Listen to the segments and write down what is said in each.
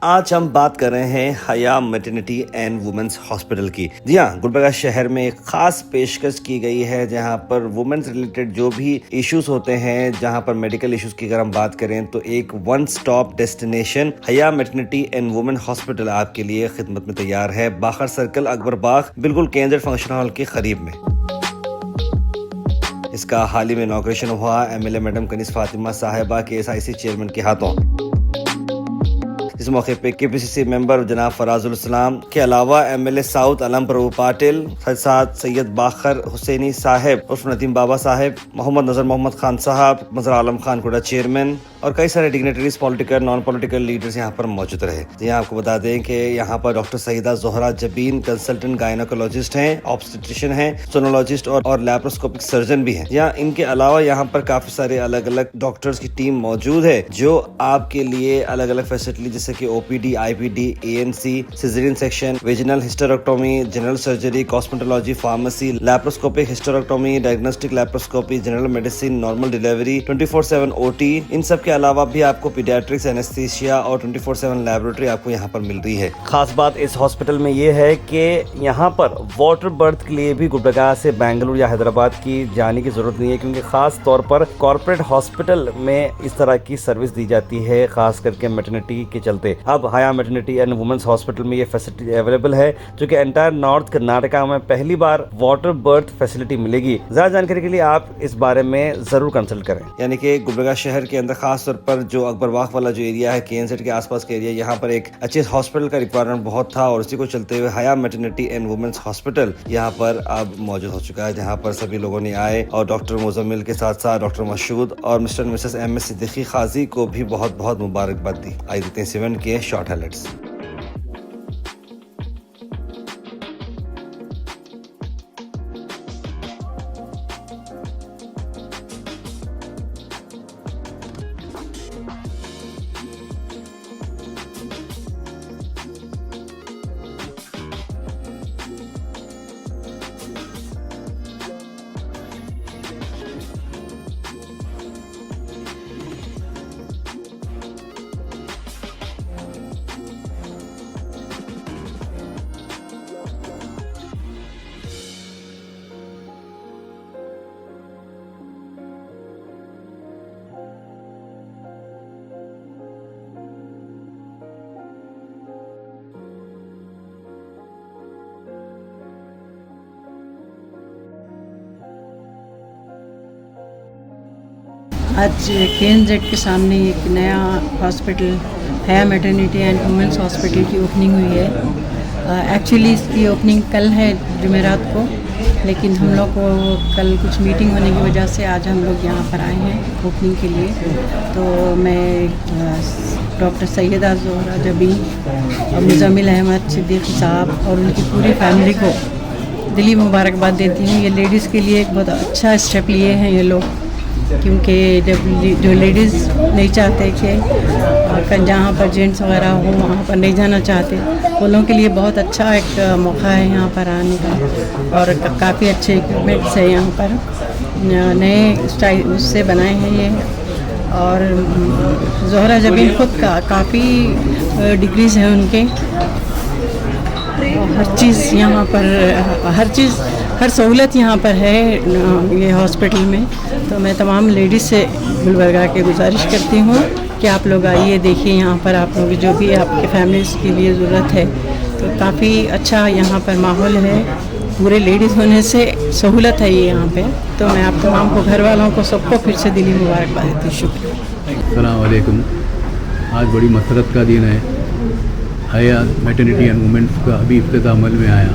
आज हम बात कर रहे हैं हया मैटरनिटी एंड वुमेन्स हॉस्पिटल की। जी हाँ, गुलबर्गा शहर में एक खास पेशकश की गई है जहां पर वुमेन्स रिलेटेड जो भी इश्यूज होते हैं, जहां पर मेडिकल इश्यूज की अगर हम बात करें तो एक वन स्टॉप डेस्टिनेशन हया मैटरनिटी एंड वुमेन हॉस्पिटल आपके लिए खिदमत में तैयार है। बाखर सर्कल, अकबर बाग, बिल्कुल केंद्र फंक्शन हॉल के करीब में। इसका हाल ही में इनॉग्रेशन हुआ एमएलए मैडम कनीज फातिमा साहिबा KSIC चेयरमैन के हाथों। इस मौके पे KPCC मेंबर जनाब फराजुल इस्लाम के अलावा MLA साउथ अलम प्रभु पाटिल, साथ सैयद बाखर हुसैनी साहब उर्फ नदीम बाबा साहब, मोहम्मद नजर मोहम्मद खान साहब, मजर आलम खान कोड़ा चेयरमैन और कई सारे dignitaries, political non political leaders यहाँ पर मौजूद रहे। यहाँ आपको बता दें कि यहाँ पर doctor Saeeda Zohra Jabeen consultant gynaecologist हैं, ऑब्स्टेट्रिशियन हैं, सोनोलॉजिस्ट और लैप्रोस्कोपिक सर्जन भी हैं। यहाँ इनके अलावा यहाँ पर काफी सारे अलग अलग डॉक्टर्स की टीम मौजूद है जो आपके लिए अलग अलग फैसिलिटी जैसे कि OPD, IPD, ANC, caesarean section, vaginal hysterectomy, general surgery, cosmetology, pharmacy, laparoscopic hysterectomy, diagnostic laparoscopy, general medicine, normal delivery, 24/7 OT, इन सब के अलावा भी आपको पीडियाट्रिक्स, एनेस्थीसिया और 24/7 लैबोरेटरी आपको यहाँ पर मिल रही है। खास बात इस हॉस्पिटल में ये है कि यहाँ पर वाटर बर्थ के लिए भी गुलबर्गा से बेंगलुरु या हैदराबाद की जाने की जरूरत नहीं है, क्योंकि खास तौर पर कॉर्पोरेट हॉस्पिटल में इस तरह की सर्विस दी जाती है, खास करके मैटरनिटी के चलते। अब हया मैटरनिटी एंड वुमेन्स हॉस्पिटल में ये फैसिलिटी अवेलेबल है, जो कि एंटायर नॉर्थ कर्नाटका में पहली बार वाटर बर्थ फैसिलिटी मिलेगी। ज्यादा जानकारी के लिए आप इस बारे में जरूर कंसल्ट करें। यानी कि गुलबर्गा शहर के अंदर खास तौर पर जो अकबर बाग वाला जो एरिया है, KNZ के आसपास का एरिया, यहाँ पर एक अच्छे हॉस्पिटल का रिक्वायरमेंट बहुत था और उसी को चलते हुए हया मैटरनिटी एंड वुमेन्स हॉस्पिटल यहाँ पर अब मौजूद हो चुका है, जहाँ पर सभी लोगों ने आए और डॉक्टर मुजम्मिल के साथ साथ डॉक्टर मशहूद और mister and missus MS Siddiqui Qazi को भी बहुत बहुत मुबारकबाद दी। आई देते हैं 7 के शॉर्ट हाइलाइट्स। आज KNZ के सामने एक नया हॉस्पिटल हया मैटरनिटी एंड वुमेन्स हॉस्पिटल की ओपनिंग हुई है। एक्चुअली इसकी ओपनिंग कल है जुमेरात को, लेकिन हम लोग को कल कुछ मीटिंग होने की वजह से आज हम लोग यहाँ पर आए हैं ओपनिंग के लिए। तो मैं डॉक्टर सैयदा जोहरा जबीन और मुजम्मिल अहमद सिद्दीकी साहब और उनकी पूरी फैमिली को दिली मुबारकबाद देती हूँ। ये लेडीज़ के लिए एक बहुत अच्छा स्टेप लिए हैं ये लोग, क्योंकि जब जो लेडीज़ नहीं चाहते कि जहाँ पर जेंट्स वगैरह हो वहाँ पर नहीं जाना चाहते, वो लोगों के लिए बहुत अच्छा एक मौका है यहाँ पर आने का। और काफ़ी अच्छे इक्विपमेंट्स है यहाँ पर, नए स्टाइल उससे बनाए हैं ये। और जोहरा जबीन खुद का काफ़ी डिग्रीज हैं उनके, हर चीज़ यहाँ पर हर सहूलत यहाँ पर है ये हॉस्पिटल में। तो मैं तमाम लेडीज़ से गुलबर्गा के गुजारिश करती हूँ कि आप लोग आइए, देखिए यहाँ पर आप लोग जो भी आपके फैमिलीज़ के लिए ज़रूरत है। तो काफ़ी अच्छा यहाँ पर माहौल है, पूरे लेडीज़ होने से सहूलत है ये यहाँ पे। तो मैं आप तमाम को, घर वालों को, सबको फिर से दिली मुबारकबाद देती हूँ। शुक्रिया। अस्सलाम वालेकुम। आज बड़ी मसरत का दिन है। हया मैटरनिटी एंड वुमेन्स का अभी इफ्तिताह अमल में आया।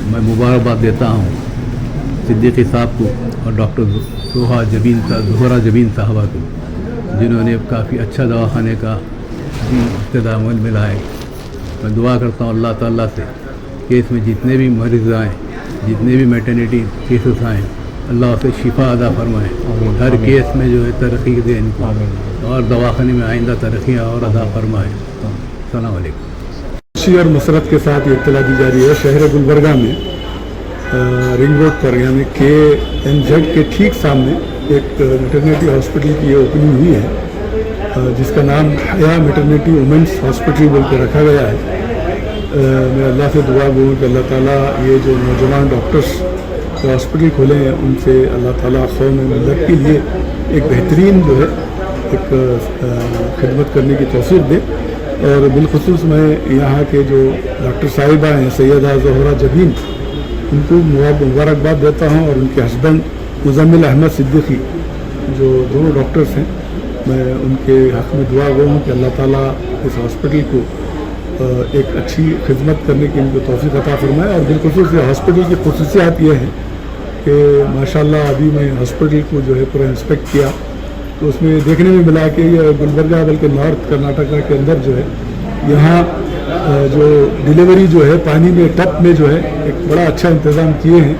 मैं मुबारकबाद देता हूँ सिद्दीकी साहब को और डॉक्टर जोहरा जबीन साहबा को, जिन्होंने काफ़ी अच्छा दवाखाने का इफ्तिताह अमल में लाए। मैं दुआ करता हूँ अल्लाह ताला से कि इसमें जितने भी मरीज़ आएँ, जितने भी मैटरनिटी केसेस आएँ, अल्लाह से शिफा अदा फरमाए। हर केस में जो है तरक्की दे इनको, और दवाखाने में आइंदा तरक्कियाँ और अदा फरमाए। अस्सलाम वालेकुम। खुशी और मसरत के साथ ये इत्तला दी जा रही है, शहर गुलबर्गा में रिंग रोड पर यानी KNZ के ठीक सामने एक मैटरनिटी हॉस्पिटल की ये ओपनिंग हुई है। जिसका नाम हया मैटरनिटी वुमेंस हॉस्पिटल बोल के रखा गया है। मैं अल्लाह से दुआ गो कि अल्लाह ताला ये जो नौजवान डॉक्टर्स जो हॉस्पिटल खोले हैं उनसे अल्लाह ताला कौम मिल्लत के लिए एक बेहतरीन जो है एक खिदमत करने की तौफीक दे। और बिलखुसूस मैं यहाँ के जो डॉक्टर साहिबा हैं सैयदा ज़ोहरा जबीन, उनको मुबारकबाद देता हूँ और उनके हस्बैंड मुजम्मिल अहमद सिद्दीकी जो दोनों डॉक्टर्स हैं, मैं उनके हक़ में दुआ गो हूँ कि अल्लाह ताला इस हॉस्पिटल को एक अच्छी खिदमत करने की इनको तौफीक अता फरमाए। और बिलखुसूस ये हॉस्पिटल की खुसूसियात ये हैं कि माशाल्लाह अभी मैं हॉस्पिटल को जो है पूरा इंस्पेक्ट किया तो उसमें देखने में मिला कि ये गुलबर्गा बल्कि नॉर्थ कर्नाटका के अंदर जो है यहाँ जो डिलीवरी जो है पानी में टप में जो है एक बड़ा अच्छा इंतज़ाम किए हैं।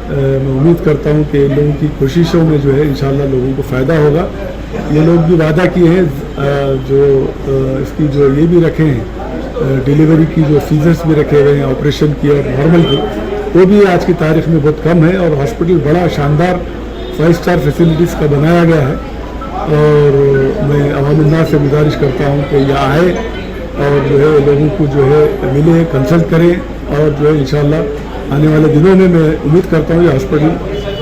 मैं उम्मीद करता हूँ कि लोगों की कोशिशों में जो है इंशाल्लाह लोगों को फ़ायदा होगा। ये लोग भी वादा किए हैं जो इसकी जो ये भी रखे हैं डिलीवरी की जो सीजर्स भी रखे हुए हैं ऑपरेशन की और नॉर्मल की, वो भी आज की तारीख में बहुत कम है। और हॉस्पिटल बड़ा शानदार 5 स्टार फैसिलिटीज़ का बनाया गया है। और मैं अवामुन्नास से गुजारिश करता हूँ कि यह आए और जो है लोगों को जो है मिले, कंसल्ट करें और जो है इंशाल्लाह आने वाले दिनों में मैं उम्मीद करता हूँ ये हॉस्पिटल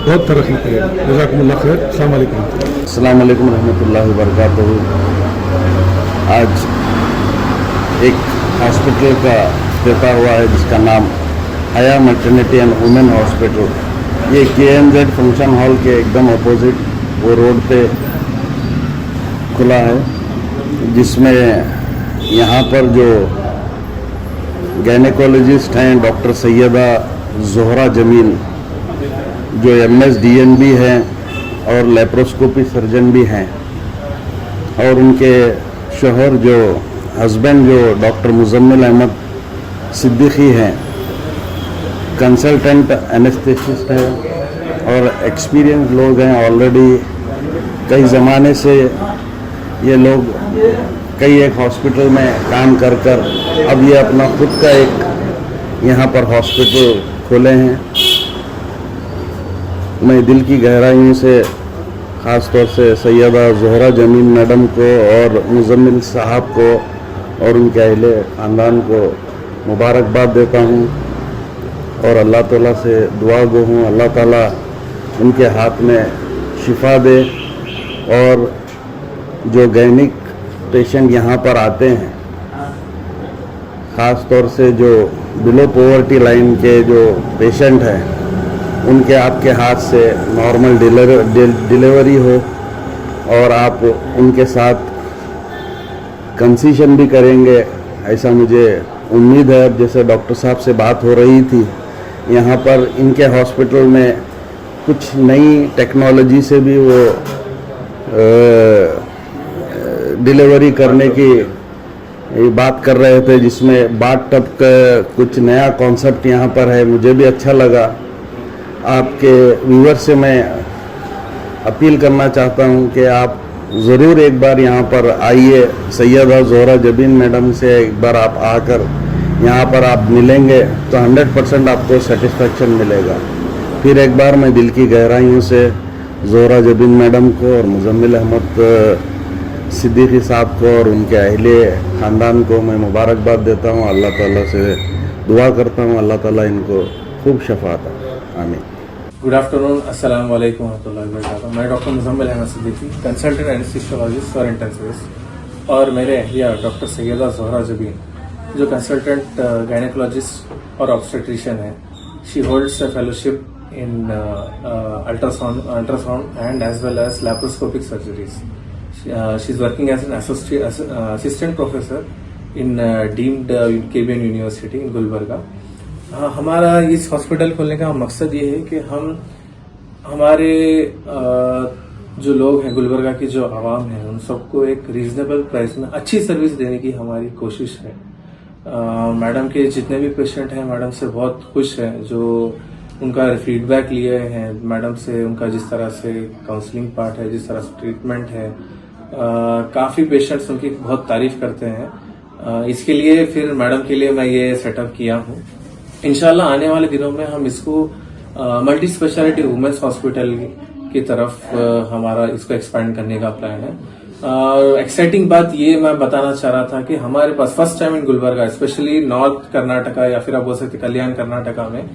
बहुत तरक्की करेगा। जज़ाकुमुल्लाह खैर। अस्सलाम वालेकुम। अस्सलाम वालेकुम रहमतुल्लाहि व बरकातहू। आज एक हॉस्पिटल का इफ्तिताह हुआ है जिसका नाम हया मैटरनिटी एंड वुमेन हॉस्पिटल। ये KNZ फंक्शन हॉल के एकदम अपोजिट वो रोड पे खुला है, जिसमें यहाँ पर जो गायनेकोलॉजिस्ट हैं डॉक्टर सैयदा ज़ोहरा जमील जो MS DNB हैं और लेप्रोस्कोपी सर्जन भी हैं, और उनके शोहर जो हस्बैंड जो डॉक्टर मुजम्मिल अहमद सिद्दीकी हैं, कंसल्टेंट एनेस्थेसिस्ट हैं और एक्सपीरियंस लोग हैं। ऑलरेडी कई ज़माने से ये लोग कई एक हॉस्पिटल में काम कर कर अब ये अपना खुद का एक यहाँ पर हॉस्पिटल खोले हैं। मैं दिल की गहराइयों से ख़ास तौर से सैयदा ज़ोहरा जमील मैडम को और मुजम्मिल साहब को और उनके अहले ख़ानदान को मुबारकबाद देता हूँ और अल्लाह ताला से दुआ गो हूँ अल्लाह ताला उनके हाथ में शिफा दे। और जो गैनिक पेशेंट यहाँ पर आते हैं, ख़ास तौर से जो बिलो पॉवर्टी लाइन के जो पेशेंट हैं, उनके आपके हाथ से नॉर्मल डिलीवरी हो और आप उनके साथ कंसीशन भी करेंगे, ऐसा मुझे उम्मीद है। अब जैसे डॉक्टर साहब से बात हो रही थी, यहाँ पर इनके हॉस्पिटल में कुछ नई टेक्नोलॉजी से भी वो डिलीवरी करने की बात कर रहे थे, जिसमें बाथ टब का कुछ नया कॉन्सेप्ट यहाँ पर है। मुझे भी अच्छा लगा। आपके व्यूअर से मैं अपील करना चाहता हूँ कि आप ज़रूर एक बार यहाँ पर आइए। सैयदा ज़ोहरा जबीन मैडम से एक बार आप आकर यहाँ पर आप मिलेंगे तो 100% आपको सेटिस्फेक्शन मिलेगा। फिर एक बार मैं दिल की गहराइयों से ज़ोहरा जबीन मैडम को और मुजम्मिल अहमद सिद्दीकी साहब को और उनके अहले ख़ानदान को मैं मुबारकबाद देता हूँ। अल्लाह ताला से दुआ करता हूँ अल्लाह ताला इनको खूब शफा अता फरमाए। आमीन। गुड आफ्टरनून, अस्सलाम वालेकुम रहमतुल्लाहि व बरकातहू। मैं doctor Muzammil Ahmed Siddiqui, consultant anaesthesiologist और इंटेंसिविस्ट, और मेरे अहलिया डॉक्टर सैयदा ज़ोहरा जबीन जो कंसल्टेंट गायनेकोलॉजिस्ट और ऑब्स्टेट्रिशियन है। She holds a fellowship in ultrasound and as well as laparoscopic surgeries. She's working as an assistant professor in deemed KBN University in Gulbarga. हमारा इस hospital खोलने का मकसद ये है कि हम हमारे जो लोग हैं गुलबर्गा की जो आवाम है उन सबको एक रीजनेबल प्राइस में अच्छी सर्विस देने की हमारी कोशिश है। मैडम के जितने भी पेशेंट हैं मैडम से बहुत खुश हैं, जो उनका फीडबैक लिए हैं मैडम से, उनका जिस तरह से काउंसलिंग पार्ट है, जिस तरह से ट्रीटमेंट है, काफ़ी पेशेंट्स उनकी बहुत तारीफ करते हैं। इसके लिए फिर मैडम के लिए मैं ये सेटअप किया हूँ। इंशाल्लाह आने वाले दिनों में हम इसको मल्टी स्पेशलिटी वुमेन्स हॉस्पिटल की तरफ हमारा इसको एक्सपैंड करने का प्लान है। एक्साइटिंग बात ये मैं बताना चाह रहा था कि हमारे पास first time in Gulbarga, specially north Karnataka या फिर आप बोल सकते कल्याण कर्नाटका में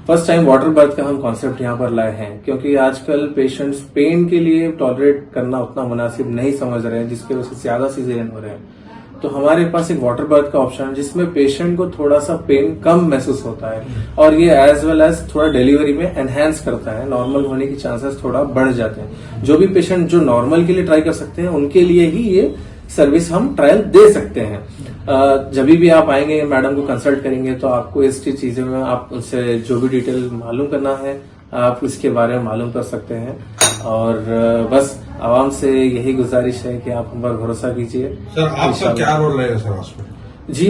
फर्स्ट टाइम वाटर बर्थ का हम कॉन्सेप्ट यहाँ पर लाए हैं, क्योंकि आजकल पेशेंट्स पेन के लिए टॉलरेट करना उतना मुनासिब नहीं समझ रहे हैं, जिसकी वजह से ज्यादा सीजरियन हो रहे हैं। तो हमारे पास एक वाटर बर्थ का ऑप्शन है जिसमें पेशेंट को थोड़ा सा पेन कम महसूस होता है और ये एज वेल एज थोड़ा डिलीवरी में एनहेंस करता है, नॉर्मल होने की चांसेस थोड़ा बढ़ जाते हैं। जो भी पेशेंट जो नॉर्मल के लिए ट्राई कर सकते हैं उनके लिए ही ये सर्विस हम ट्रायल दे सकते हैं। जब भी आप आएंगे मैडम को कंसल्ट करेंगे तो आपको इस चीजों में आप उनसे जो भी डिटेल मालूम करना है आप इसके बारे में मालूम कर सकते हैं। और बस आवाम से यही गुजारिश है कि आप हम पर भरोसा कीजिए। सर आपका क्या रोल रहेगा सर हॉस्पिटल? जी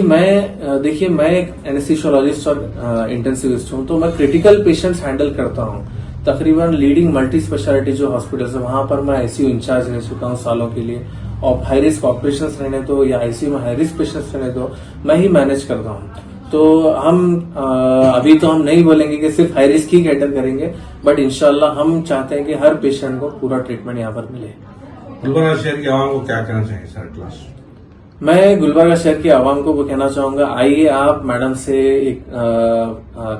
देखिए मैं एक एनेस्थीसियोलॉजिस्ट और इंटेंसिविस्ट हूँ, तो मैं क्रिटिकल पेशेंट्स हैंडल करता हूँ। तकरीबन लीडिंग मल्टी स्पेशलिटी जो हॉस्पिटल्स है वहां पर मैं आईसीयू इंचार्ज रह चुका हूँ सालों के लिए, और हाई रिस्क ऑपरेशंस रहने दो या आईसीयू में हाई रिस्क पेशेंट्स रहने दो, मैं ही मैनेज करता हूँ। तो हम अभी तो हम नहीं बोलेंगे कि सिर्फ हाई रिस्क ही कैटर करेंगे, बट इंशाल्लाह हम चाहते हैं कि हर पेशेंट को पूरा ट्रीटमेंट यहाँ पर मिले। गुलबर्गा शहर की आवाम को क्या कहना चाहिए सर क्लास? मैं गुलबर्गा शहर की आवाम को वो कहना चाहूंगा, आइए आप मैडम से एक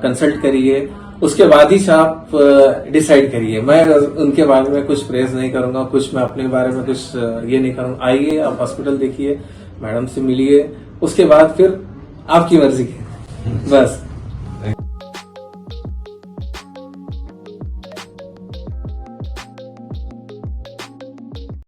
कंसल्ट करिए, उसके बाद ही आप डिसाइड करिए। मैं उनके बारे में कुछ प्रेज नहीं करूंगा, कुछ मैं अपने बारे में कुछ ये नहीं करूंगा। आइए आप हॉस्पिटल देखिए, मैडम से मिलिए, उसके बाद फिर आपकी मर्जी है बस।